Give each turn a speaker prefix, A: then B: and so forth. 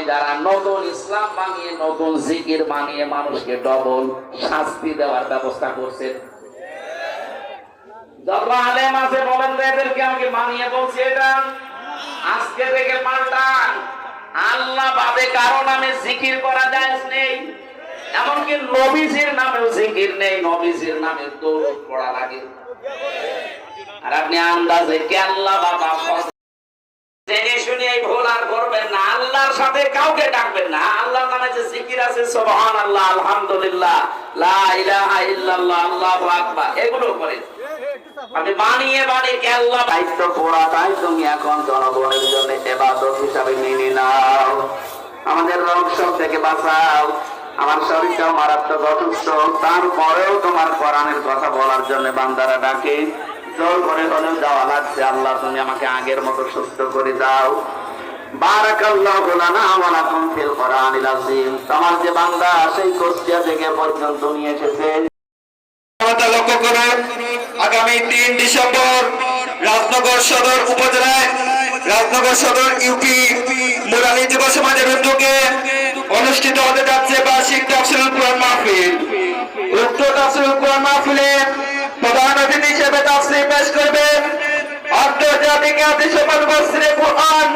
A: যারা নতুন ইসলাম বানিয়ে নতুন জিকির বানিয়ে মানুষকে ডবল শাস্তি দেওয়ার ব্যবস্থা করছেন। যত আলেম আছে বলেন তো এদেরকে আমি বানিয়ে বলছি এটা আজকে থেকে পাল্টান। আল্লাহ বাদে কারো নামে জিকির করা যায় নেই, এমনকি নবীজির নামেও জিকির নেই, নবীজির নামে দরুদ পড়া লাগে। আর আপনি আন্দাজে কে আল্লাহ বাবা জেনে শুনে এই ভুল আর করবেন না। আল্লাহর সাথে কাউকে ডাকবেন না। আল্লাহর নামে যে জিকির আছে সুবহানাল্লাহ, আলহামদুলিল্লাহ, লা ইলাহা ইল্লাল্লাহ, আল্লাহু আকবার, এগুলো করেন। আপনি বানিয়ে বানিয়ে কে আল্লাহ দায়িত্ব পড়া, তাই তুমি এখন জনগণের জন্য ইবাদত হিসাবে মেনে নাও। আমাদের রোগ শোক থেকে বাঁচাও। আমার শরীরটা মারাত্মক অসুস্থ, তারপরেও তোমার কোরআনের কথা বলার জন্য বান্দারা ডাকে, জোর করে হলেও যাওয়া লাগছে। আল্লাহ তুমি আমাকে আগের মতো সুস্থ করে দাও। বারাকাল্লাহু লানা ওয়া লাকুম ফিল কোরআনিল আযীম। তোমার যে বান্দা সেই কুষ্টিয়া থেকে পর্যন্ত নিয়ে এসেছে,
B: লক্ষ্য করে আগামী 3 ডিসেম্বর রাজনগর সদর উপজেলায় রাজনগর সদর ইউপি নুরানী যুব সমাজের উদ্যোগে অনুষ্ঠিত হতে যাচ্ছে বার্ষিক তাফসীরুল কুরআন মাহফিল। উক্ত তাফসীরুল কুরআন মাহফিলে প্রধান অতিথি হিসেবে তাফসীর পেশ করবেন আন্তর্জাতিক খ্যাতিসম্পন্ন মুফাসসিরে কুরআন